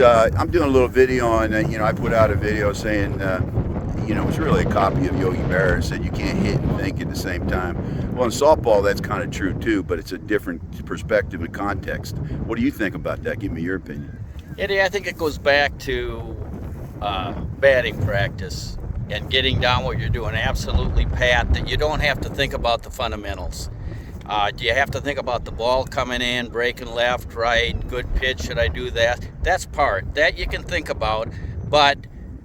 I'm doing a little video on, I put out a video saying, it's really a copy of Yogi Berra. It said you can't hit and think at the same time. Well, in softball, that's kind of true too, but it's a different perspective and context. What do you think about that? Give me your opinion. Eddie, I think it goes back to batting practice and getting down what you're doing absolutely pat, that you don't have to think about the fundamentals. Do you have to think about the ball coming in, breaking left, right, good pitch, should I do that? That's part. That you can think about, but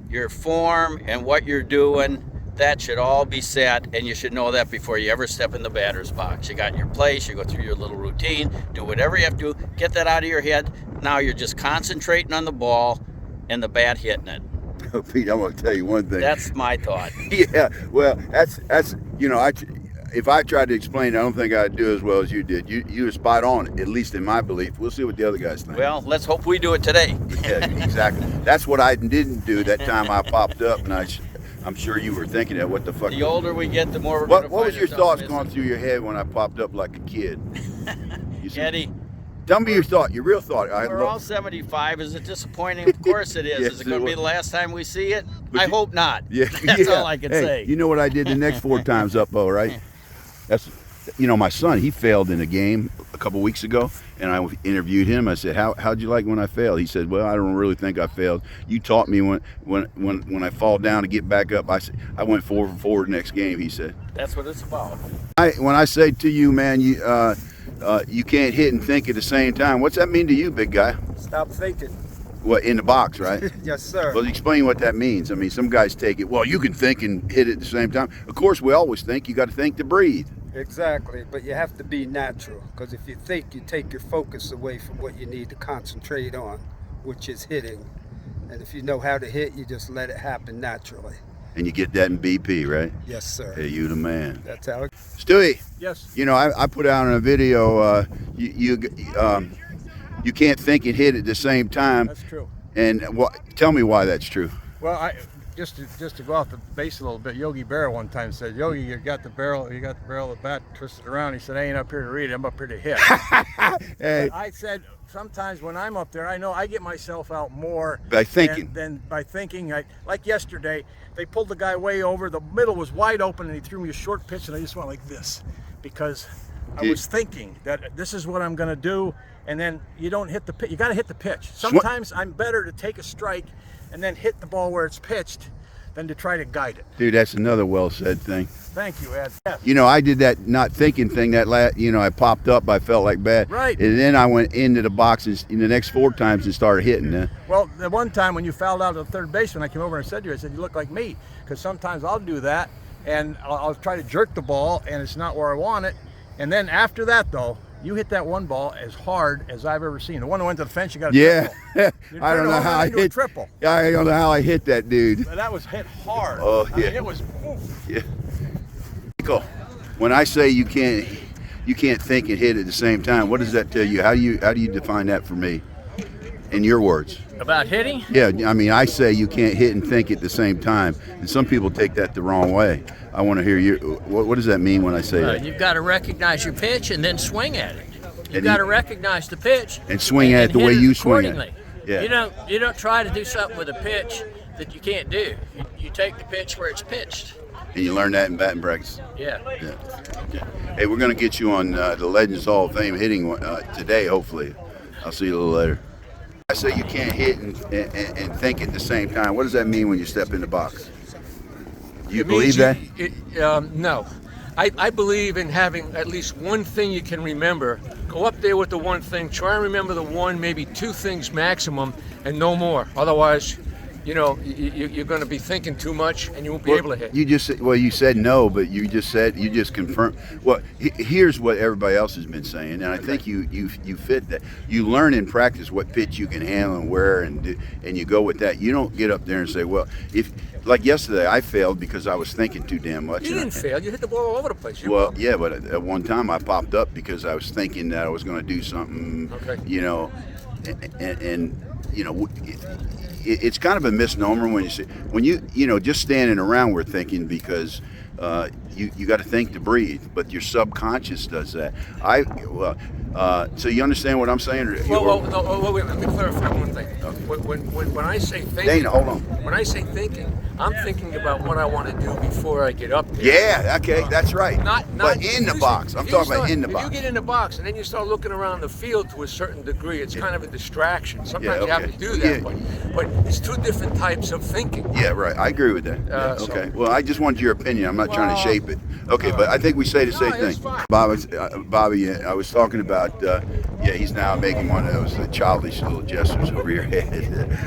your form and what you're doing, that should all be set, and you should know that before you ever step in the batter's box. You got your place, you go through your little routine, do whatever you have to do, get that out of your head. Now you're just concentrating on the ball and the bat hitting it. Pete, I'm going to tell you one thing. That's my thought. Yeah, well, that's if I tried to explain it, I don't think I'd do as well as you did. You were spot on, at least in my belief. We'll see what the other guys think. Well, let's hope we do it today. Yeah, exactly. That's what I didn't do that time I popped up, and I'm sure you were thinking that. What the fuck? The older we get, the more we're What going was to your thoughts going through your head when I popped up like a kid? Eddie, tell me your real thought. We're all 75. Is it disappointing? Of course it is. Yes, Is it going to be the last time we see it? But I hope not. Yeah, That's all I can hey, say. You know what I did the next 4 times up, though, right? That's, my son, he failed in a game a couple weeks ago, and I interviewed him. I said, how'd you like when I failed? He said, well, I don't really think I failed. You taught me when I fall down to get back up. I went 4 for 4 the next game, he said. That's what it's about. When I say to you, man, you can't hit and think at the same time, what's that mean to you, big guy? Stop thinking. What, in the box, right? Yes, sir. Well, explain what that means. I mean, some guys take it, well, you can think and hit at the same time. Of course, we always think. You got to think to breathe. Exactly, but you have to be natural, because if you think, you take your focus away from what you need to concentrate on, which is hitting. And if you know how to hit, you just let it happen naturally. And you get that in BP, right? Yes, sir. Hey, you the man. That's how it... Stewie. Yes. I put out in a video, you can't think and hit at the same time. That's true. And tell me why that's true. Well, just to go off the base a little bit, Yogi Berra one time said, "Yogi, you got the barrel of the bat twisted around." He said, "I ain't up here to read it. I'm up here to hit." Hey. I said, sometimes when I'm up there, I know I get myself out more By thinking. than by thinking. Like yesterday, they pulled the guy way over. The middle was wide open, and he threw me a short pitch, and I just went like this because I was thinking that this is what I'm going to do. And then you don't hit the pitch. You got to hit the pitch. Sometimes I'm better to take a strike and then hit the ball where it's pitched than to try to guide it. Dude, that's another well said thing. Thank you, Ed. Yes. I did that not thinking thing I popped up, I felt like bad. Right. And then I went into the boxes in the next 4 times and started hitting. Well, the one time when you fouled out at the third baseman, I came over and said to you, I said, you look like me. Because sometimes I'll do that and I'll try to jerk the ball and it's not where I want it. And then after that, though, you hit that one ball as hard as I've ever seen. The one that went to the fence, you got a triple. I don't know how I hit triple. I don't know how I hit that dude. But that was hit hard. Oh, yeah. I mean, it was. Oof. Yeah. Cool. When I say you can't think and hit at the same time, what does that tell you? How do you define that for me? In your words. About hitting? Yeah, I mean, I say you can't hit and think at the same time, and some people take that the wrong way. I want to hear you. What does that mean when I say that? You've got to recognize your pitch and then swing at it. You've got to recognize the pitch and swing at it the way you swing at it. Yeah. You don't try to do something with a pitch that you can't do. You take the pitch where it's pitched. And you learn that in batting practice. Yeah. Okay. Hey, we're going to get you on the Legends Hall of Fame hitting today, hopefully. I'll see you a little later. I say you can't hit and think at the same time. What does that mean when you step in the box? Do you believe that? No. I believe in having at least one thing you can remember. Go up there with the one thing. Try and remember the one, maybe 2 things maximum, and no more. Otherwise, you're going to be thinking too much, and you won't be able to hit. You said no, but you just confirmed. Well, here's what everybody else has been saying, and I think you fit that. You learn in practice what pitch you can handle and where, and you go with that. You don't get up there and say, well, like yesterday, I failed because I was thinking too damn much. You didn't fail. You hit the ball all over the place. Yeah, but at one time I popped up because I was thinking that I was going to do something. Okay. It's kind of a misnomer when you just standing around we're thinking, because you got to think to breathe, but your subconscious does that. So you understand what I'm saying? Wait, let me clarify one thing. When I say thinking, Dana, hold on. When I say thinking, I'm thinking about what I want to do before I get up there. Yeah, okay, that's right. But in the box. I'm talking about in the box. If you get in the box and then you start looking around the field to a certain degree, it's kind of a distraction. Sometimes you have to do that, but it's two different types of thinking. Yeah, right. I agree with that. Okay. Well, I just wanted your opinion. I'm not trying to shape it. Okay, but I think we say the same thing. Bobby, I was talking about, he's now making one of those childish little gestures over your head.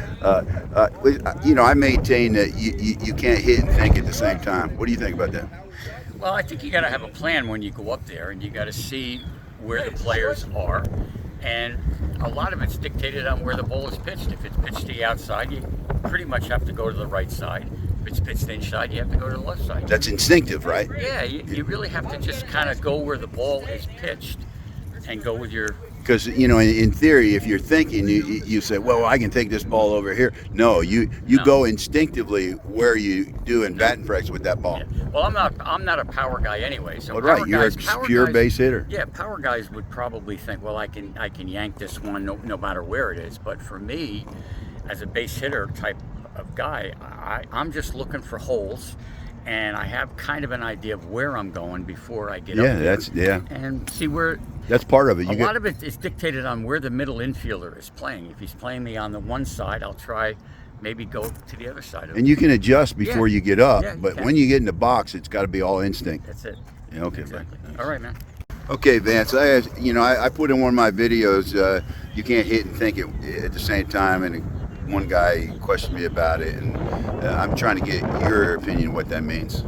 I maintain that you can't hit and think at the same time. What do you think about that? Well, I think you got to have a plan when you go up there, and you got to see where the players are, and a lot of it's dictated on where the ball is pitched. If it's pitched to the outside, you pretty much have to go to the right side. If it's pitched inside, you have to go to the left side. That's instinctive, right? Yeah, you really have to just kind of go where the ball is pitched and go with your... Because, in theory, if you're thinking, you say, well, I can take this ball over here. No, you go instinctively where you do in batting practice with that ball. Yeah. Well, I'm not a power guy anyway. So right, you're a pure base hitter. Yeah, power guys would probably think, well, I can yank this one no matter where it is. But for me, as a base hitter type of guy, I'm just looking for holes. And I have kind of an idea of where I'm going before I get up there. And see where... That's part of it. A lot of it is dictated on where the middle infielder is playing. If he's playing me on the one side, I'll try maybe go to the other side of it. And you can adjust before you get up, but when you get in the box, it's got to be all instinct. That's it. Yeah, okay, exactly. All right, man. Okay, Vance, I put in one of my videos, you can't hit and think at the same time, and one guy questioned me about it, and I'm trying to get your opinion what that means.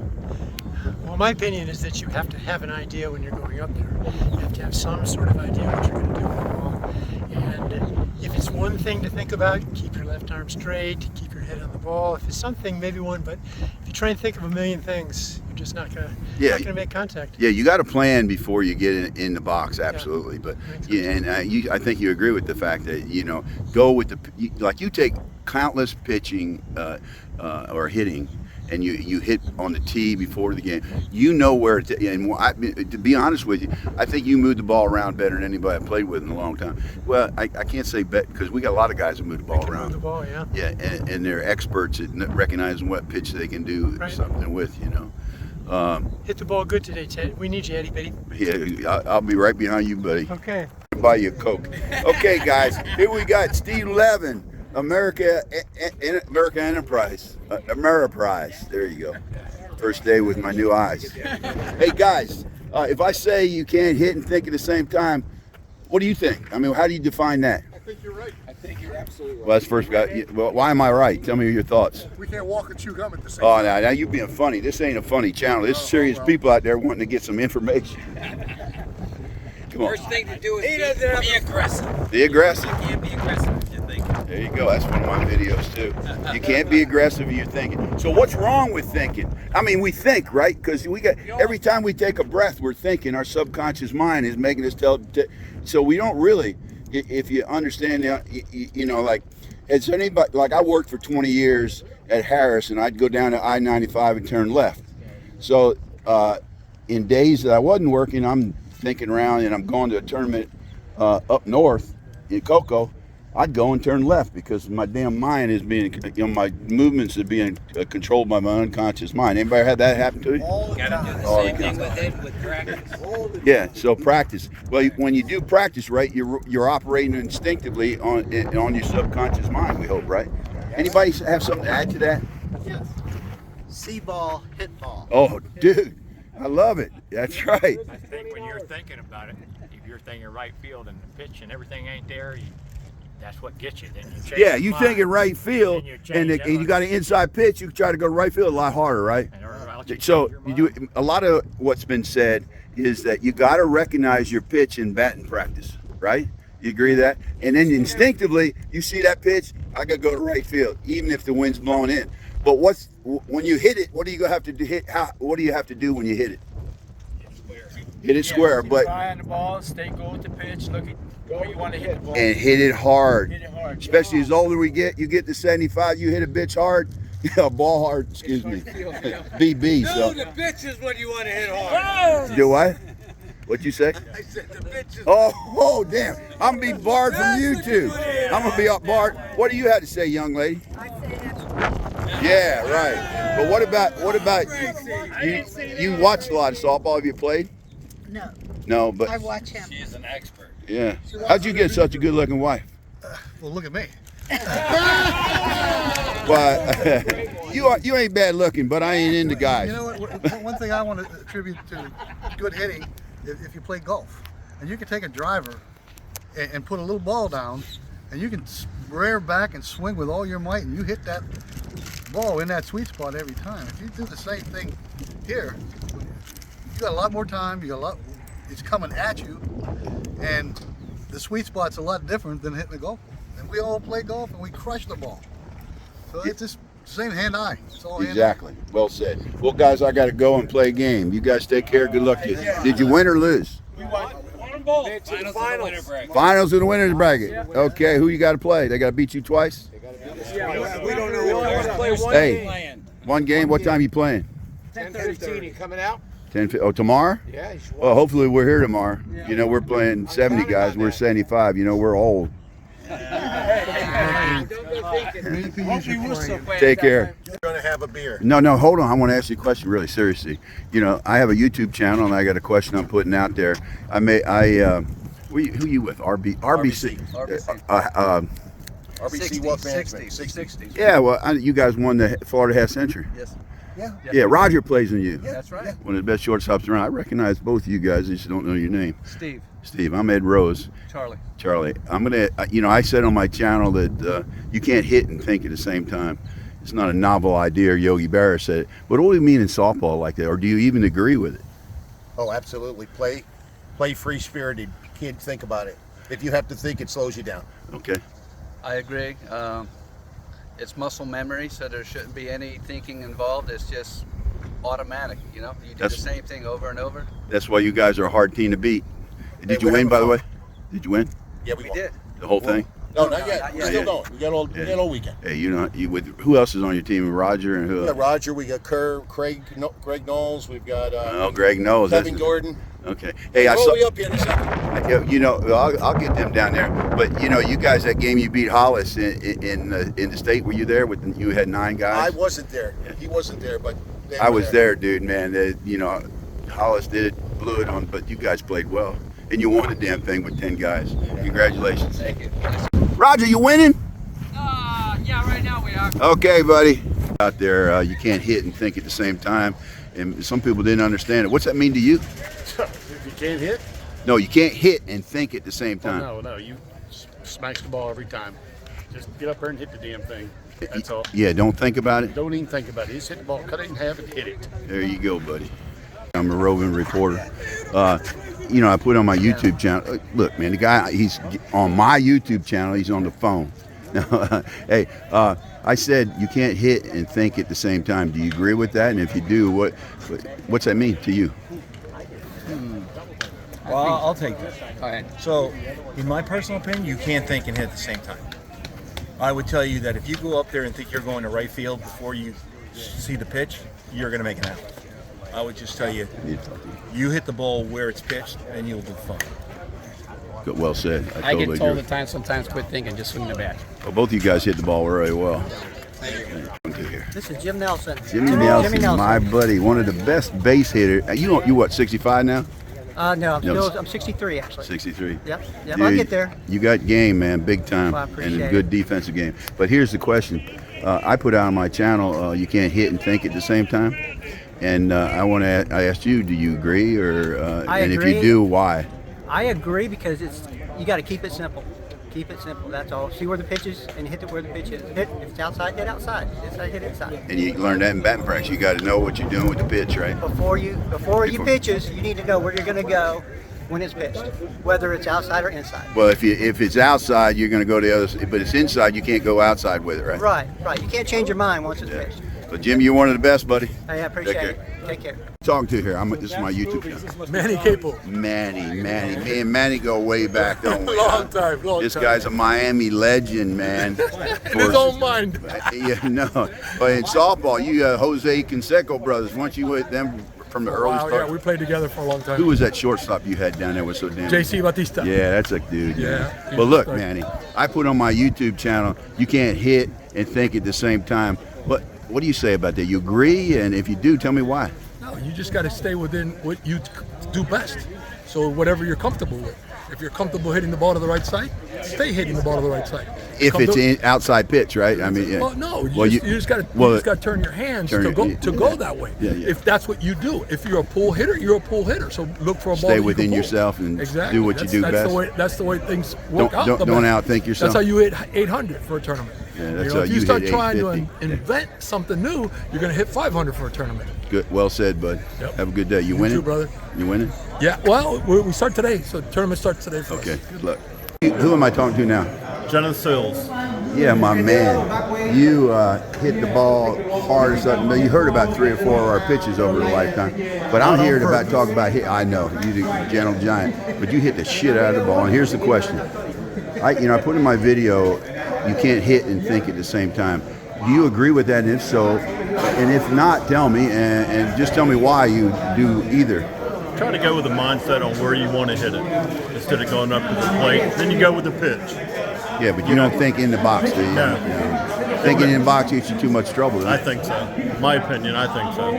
Well, my opinion is that you have to have an idea when you're going up there. You have to have some sort of idea what you're going to do with the ball. And if it's one thing to think about, keep your left arm straight, keep your head on the ball. If it's something, maybe one, but if you try and think of a million things, you're just not going to make contact. Yeah, you got to plan before you get in the box, absolutely. But I think you agree with the fact that go with you take countless pitching or hitting, and you hit on the tee before the game. You know where to be honest with you, I think you moved the ball around better than anybody I've played with in a long time. Well, I can't say bet because we got a lot of guys that move the ball around. Move the ball, yeah. Yeah, and they're experts at recognizing what pitch they can do something with, Hit the ball good today, Ted. We need you, Eddie Bitty. Yeah, I'll be right behind you, buddy. Okay. Buy you a Coke. Okay, guys, here we got Steve Levin. America Enterprise, Ameriprise. There you go. First day with my new eyes. Hey guys, if I say you can't hit and think at the same time, what do you think? I mean, how do you define that? I think you're right. I think you're absolutely right. Well, that's first guy. Well, why am I right? Tell me your thoughts. We can't walk and chew gum at the same time. Oh, now you being funny. This ain't a funny channel. There's serious people out there wanting to get some information. Come on. First thing to do is be aggressive. Be aggressive. You can't be aggressive if you're thinking. There you go. That's one of my videos too. You can't be aggressive if you're thinking. So what's wrong with thinking? I mean, we think, right? Because every time we take a breath, we're thinking. Our subconscious mind is making us tell. So we don't really, if you understand, like, as anybody, like I worked for 20 years at Harris, and I'd go down to I-95 and turn left. So in days that I wasn't working, I'm thinking around, and I'm going to a tournament up north in Cocoa. I'd go and turn left because my damn mind is being, my movements are being controlled by my unconscious mind. Anybody had that happen to you? You gotta do the same thing with it with practice. Yeah, so practice. Well, when you do practice, right, you're operating instinctively on your subconscious mind. We hope, right? Anybody have something to add to that? Yes. See ball, hit ball. Oh, dude, I love it. That's right. I think when you're thinking about it, if you're thinking right field and the pitch and everything ain't there, that's what gets you. Then you change. Yeah, you think in right field, and you got an inside pitch. You try to go to right field a lot harder, right? So you do a lot of what's been said is that you got to recognize your pitch in batting practice, right? You agree with that? And then instinctively, you see that pitch, I got to go to right field, even if the wind's blowing in. But when you hit it? What do you have to do? What do you have to do when you hit it? Hit it square, but eye on the ball, stay go with the pitch, look at where you want to hit the ball. And hit it hard. Hit it hard. Especially as older we get, you get to 75, you hit a bitch hard, Yeah, ball hard. Excuse me. BB. So. The pitch is what you want to hit hard. Do what? What'd you say? I said the pitch is. Oh, damn. I'm going to be barred from YouTube. I'm going to be up barred. What do you have to say, young lady? Yeah, right. But what about you watched a lot of softball. Have you played? No. No, but I watch him. She's an expert. yeah. How'd you get such a good-looking wife? Well, look at me. Well, you ain't bad looking, but I ain't into guys. You know what? One thing I want to attribute to good hitting, if you play golf, and you can take a driver and put a little ball down, and you can rear back and swing with all your might, and you hit that ball in that sweet spot every time. If you do the same thing here, you got a lot more time. You got a lot. It's coming at you, and the sweet spot's a lot different than hitting a golf ball. And we all play golf, and we crush the ball. So it's just same hand-eye. It's all hand-eye. Exactly. Well said. Well, guys, I got to go and play a game. You guys take care. Good luck to you. Did you win or lose? We won them both. Finals of the winners bracket. Okay, who you got to play? They got to beat you twice? We don't know. Hey, one game. What time you playing? 10:15. You coming out? 10. Oh, tomorrow? Yeah. Well, hopefully we're here tomorrow. You know, we're playing 70 guys. We're 75. You know, we're old. Take care. You're gonna have a beer. No, hold on. I want to ask you a question really seriously. You know, I have a YouTube channel and I got a question I'm putting out there. Who you with? RBC. RBC Wealth Management. 60. Yeah, well, you guys won the Florida Half Century. Yes. Yeah, Roger plays in you. That's right. One of the best shortstops around. I recognize both of you guys. I just don't know your name. Steve. I'm Ed Rose. Charlie. I'm gonna. I said on my channel that you can't hit and think at the same time. It's not a novel idea. Yogi Berra said it. But what do you mean in softball like that, or do you even agree with it? Oh, absolutely. Play free-spirited. You can't think about it. If you have to think, it slows you down. Okay. I agree. It's muscle memory, so there shouldn't be any thinking involved. It's just automatic, you know? You do the same thing over and over. That's why you guys are a hard team to beat. Did you win, by the way? Did you win? Yeah, we did. The whole thing? No, not yet. We're still going. We got all weekend. Hey, who else is on your team? Roger and who? We got Roger. We got Greg Knowles. We've got Greg Knowles. Kevin Gordon. Okay. Hey, I saw. saw. Up here in a second. I'll get them down there. But you guys, that game you beat Hollis in the state. Were you there? You had 9 guys. I wasn't there. Yeah. He wasn't there, but I was there, dude. Man, Hollis did it, blew it on, but you guys played well, and you won the damn thing with 10 guys. Congratulations. Thank you. Roger, you winning? Yeah, right now we are. Okay, buddy. Out there, you can't hit and think at the same time, and some people didn't understand it. What's that mean to you? If you can't hit? No, you can't hit and think at the same time. No, you smash the ball every time. Just get up there and hit the damn thing. That's all. Yeah, don't think about it. Don't even think about it. Just hit the ball, cut it in half and hit it. There you go, buddy. I'm a roving reporter. I put on my YouTube channel. Look, man, the guy, he's on my YouTube channel. He's on the phone. Hey, I said you can't hit and think at the same time. Do you agree with that? And if you do, what's that mean to you? Well, I'll take that. All right. So, in my personal opinion, you can't think and hit at the same time. I would tell you that if you go up there and think you're going to right field before you see the pitch, you're going to make it happen. I would just tell you, you hit the ball where it's pitched, and you'll do fine. Good, well said. I get told at times, sometimes quit thinking, just swing the bat. Well, both of you guys hit the ball really well. This is Jim Nelson. Jimmy Nelson, my buddy, one of the best base hitters. You what, 65 now? No, I'm 63 actually. 63. Yep, Dude, I'll get there. You got game, man, big time, Well, I and appreciate a good it. defensive game. But here's the question: I put out on my channel, you can't hit and think at the same time, and I asked you, do you agree, or and agree. if you do, why? I agree because you got to keep it simple. Keep it simple. That's all. See where the pitch is and hit it where the pitch is. If it's outside, hit outside. Inside, hit inside. And you learn that in batting practice. You got to know what you're doing with the pitch, right? Before you pitches, you need to know where you're going to go when it's pitched, whether it's outside or inside. Well, if it's outside, you're going to go the other. But it's inside, you can't go outside with it, right? Right. You can't change your mind once it's pitched. So Jim, you're one of the best, buddy. Hey, I appreciate it. Take care. Talking to here. This is my YouTube channel. Manny Capo. Manny. Me and Manny go way back, don't we? Long time. This guy's a Miami legend, man. In his own mind. Yeah, no. But in softball, you Jose Canseco brothers. Weren't you with them from the early start? Yeah, we played together for a long time. Who was that shortstop you had down there? Was so damn. JC Batista. Yeah, that's a dude. Yeah. But look, Manny, I put on my YouTube channel, you can't hit and think at the same time. What do you say about that? You agree? And if you do, tell me why. No, you just got to stay within what you do best. So whatever you're comfortable with. If you're comfortable hitting the ball to the right side, stay hitting the ball to the right side. If it's in outside pitch, right? I mean, yeah. Well, no, you just got to turn your hands to go that way. Yeah, yeah. If that's what you do. If you're a pull hitter, you're a pull hitter. So look for a ball. Stay within yourself and do what you do best. That's the way things work out. Don't outthink yourself. That's how you hit 800 for a tournament. Yeah, that's how if you start hit trying to 850. invent something new, you're going to hit 500 for a tournament. Good, well said, bud. Yep. Have a good day. You You winning, too, brother. You winning? Yeah. Well, we start today, so the tournament starts today for us. Okay. Good luck. Who am I talking to now? Jonathan Sills. Yeah, my man. You hit the ball hard or something. You heard about 3 or 4 of our pitches over a lifetime. But I'm here to talk about hit. I know, you the gentle giant. But you hit the shit out of the ball. And here's the question. I put in my video, you can't hit and think at the same time. Do you agree with that? And if so, and if not, tell me. And just tell me why you do either. Try to go with the mindset on where you want to hit it instead of going up to the plate. Then you go with the pitch. Yeah, but you don't think in the box, do you? No. Thinking in the box gets you too much trouble. I think so. In my opinion, I think so.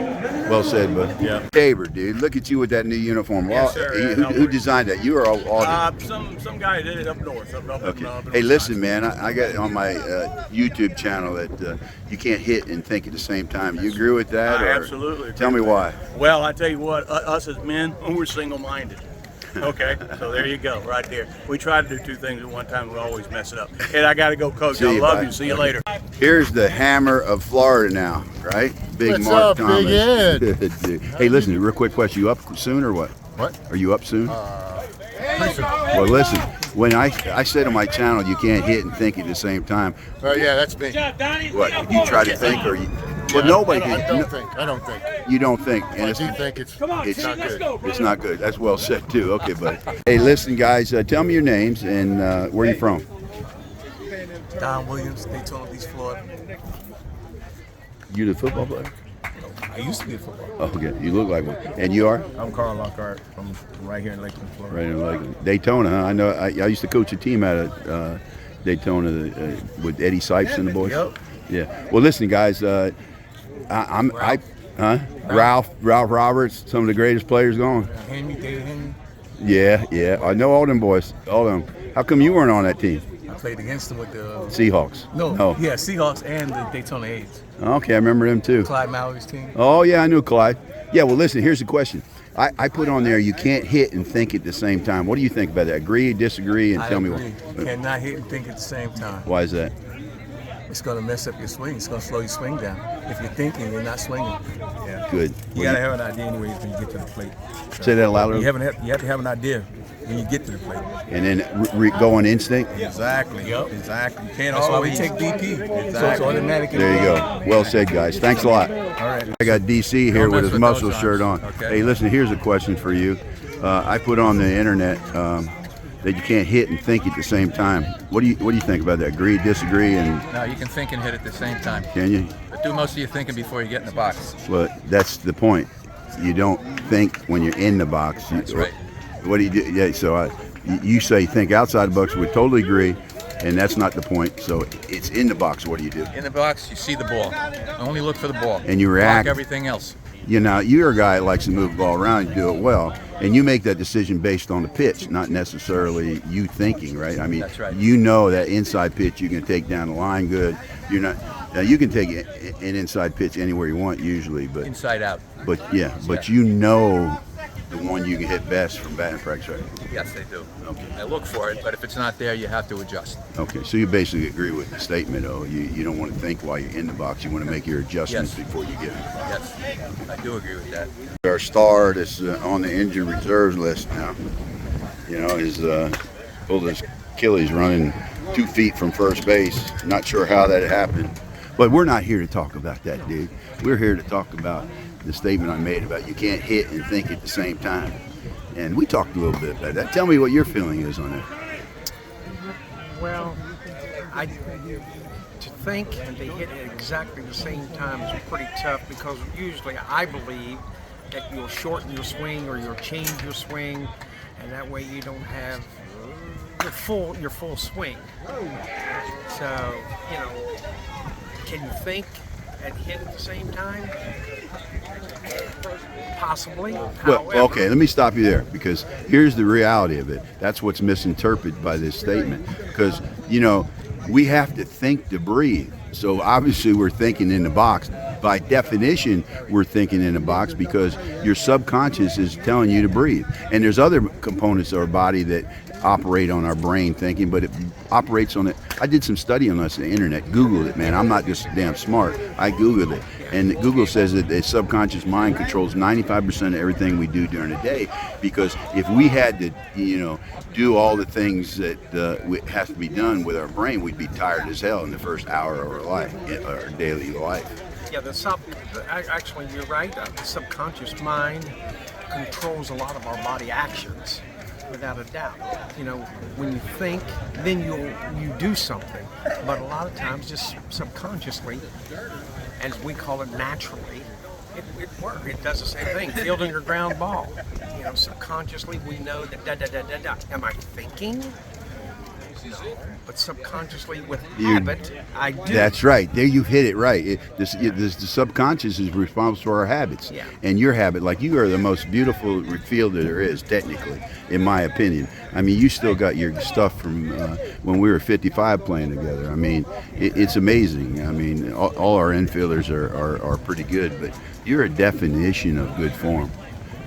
Well said, bud. Yeah. Tabor, dude, look at you with that new uniform. Yes, sir. Who designed that? You are all Some guy did it up north. Up Hey, listen, man, I got on my YouTube channel that you can't hit and think at the same time. You agree with that? I or absolutely. Tell me why. Well, I tell you what, us as men, we're single-minded. Okay, so there you go, right there. We try to do 2 things at one time, we always mess it up. And I got to go, Coach. I love you. See you later. Here's the hammer of Florida now, right? Big What's Mark up, Thomas. Big Ed? Good dude. Hey, listen, real quick question. You up soon or what? What? Are you up soon? Pretty soon. Well, listen, when I said on my channel you can't hit and think at the same time. Yeah, that's me. What? You try to think or you... Well, nobody can. I don't think. You don't think. And I do think it's not good. It's not good. That's well said, too. Okay, buddy. Hey, listen, guys, tell me your names and where you from. Don Williams, Daytona Beach, Florida. You the football player? I used to be a football player. Oh, okay. You look like one. And you are? I'm Carl Lockhart from right here in Lakeland, Florida. Right in Lakeland. Daytona, huh? I know. I used to coach a team out of Daytona with Eddie Sipes and the boys. Yep. Yeah. Well, listen, guys. Ralph Roberts, some of the greatest players going. Henry, David Henry. Yeah. I know all them boys. All them. How come you weren't on that team? I played against them with the Seahawks. No. Yeah, Seahawks and the Daytona Aids. Okay, I remember them too. Clyde Mallory's team. Oh yeah, I knew Clyde. Yeah. Well, listen. Here's the question. I put on there you can't hit and think at the same time. What do you think about that? Agree, disagree, and tell me agree. why. You cannot hit and think at the same time. Why is that? It's going to mess up your swing. It's going to slow your swing down. If you're thinking, you're not swinging. Yeah. Good. You got to have an idea anyways when you get to the plate. Say that louder. You have to have an idea when you get to the plate. And then go on instinct? Exactly. Yep. Exactly. You can't That's always take BP. Exactly. So it's automatic. There you go. Well said, guys. Thanks a lot. All right. I got DC here with his muscle shirt on. Okay. Hey, listen, here's a question for you. I put on the internet that you can't hit and think at the same time. What do you think about that? Agree, disagree, and No, you can think and hit at the same time. can you? But do most of your thinking before you get in the box. Well, that's the point. You don't think when you're in the box. That's right. What do you do? Yeah. So you say think outside the box. We totally agree, and that's not the point. So it's in the box. What do you do? In the box, you see the ball. Only look for the ball. And you react. Block everything else. You're a guy that likes to move the ball around and do it well, and you make that decision based on the pitch, not necessarily you thinking, right? I mean, That's right. You know that inside pitch you can take down the line good. You're not. You can take an inside pitch anywhere you want usually, but Inside out. But you know the one you can hit best from batting practice, right? Yes, they do. Okay. I look for it, but if it's not there, you have to adjust. Okay, so you basically agree with the statement, though. You don't want to think while you're in the box. You want to make your adjustments Yes. before you get in the box. Yes, I do agree with that. Our star that's on the injured reserves list now. You know, is pulled his Achilles running 2 feet from first base. Not sure how that happened. But we're not here to talk about that, dude. We're here to talk about the statement I made about you can't hit and think at the same time. And we talked a little bit about that. Tell me what your feeling is on it. Well, to think and to hit at exactly the same time is pretty tough, because usually I believe that you'll shorten your swing or you'll change your swing, and that way you don't have your full swing. So, you know, can you think and hit at the same time? Possibly. Well, However, okay, let me stop you there, because here's the reality of it. That's what's misinterpreted by this statement. Because, you know, we have to think to breathe. So obviously we're thinking in the box. By definition, we're thinking in the box because your subconscious is telling you to breathe. And there's other components of our body that operate on our brain thinking, but it operates on it. I did some study on this on the internet, Googled it, man. I'm not just damn smart. I Googled it. And Google says that the subconscious mind controls 95% of everything we do during the day, because if we had to, you know, do all the things that has to be done with our brain, we'd be tired as hell in the first hour of our life, our daily life. yeah, actually, you're right. The subconscious mind controls a lot of our body actions, without a doubt. You know, when you think, then you do something. But a lot of times, just subconsciously, as we call it, naturally, it works. It does the same thing. Fielding a ground ball. You know, subconsciously we know that da. Am I thinking? But subconsciously, with habit, I do. That's right. There, you've hit it right. The subconscious is responsible for our habits. Yeah. And your habit, like you are the most beautiful fielder there is, technically, in my opinion. I mean, you still got your stuff from when we were 55 playing together. I mean, it's amazing. I mean, all our infielders are pretty good, but you're a definition of good form.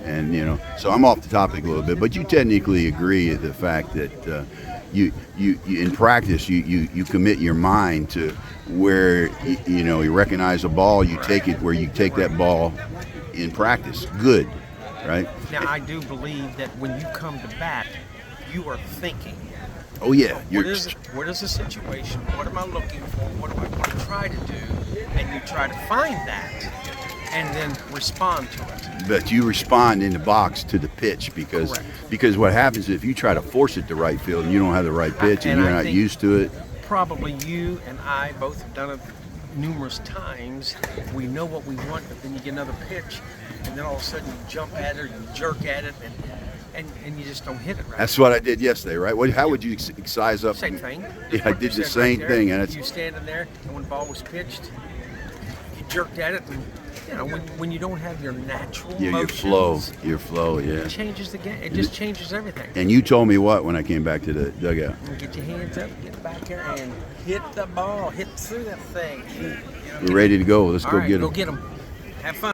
And, you know, so I'm off the topic a little bit, but you technically agree with the fact that you in practice you commit your mind to where you recognize a ball, you take it where you take that ball in practice. Good, right? Now I do believe that when you come to bat, you are thinking. Oh yeah, what is the situation? What am I looking for? What do I want to try to do? And you try to find that, and then respond to it. But you respond in the box to the pitch, because what happens if you try to force it to right field and you don't have the right pitch and you're not used to it. Probably you and I both have done it numerous times. We know what we want, but then you get another pitch, and then all of a sudden you jump at it, you jerk at it, and you just don't hit it right. That's what I did yesterday, right? How would you size up? Same thing. Yeah, I did the same thing, and it's you standing there, and when the ball was pitched, you jerked at it, and you know when you don't have your natural motions, your flow, yeah. It changes the game. It just changes everything. And you told me what when I came back to the dugout? Get your hands up, get back there, and hit the ball, hit through that thing. We're ready to go. Let's go get them. Go get them. Have fun.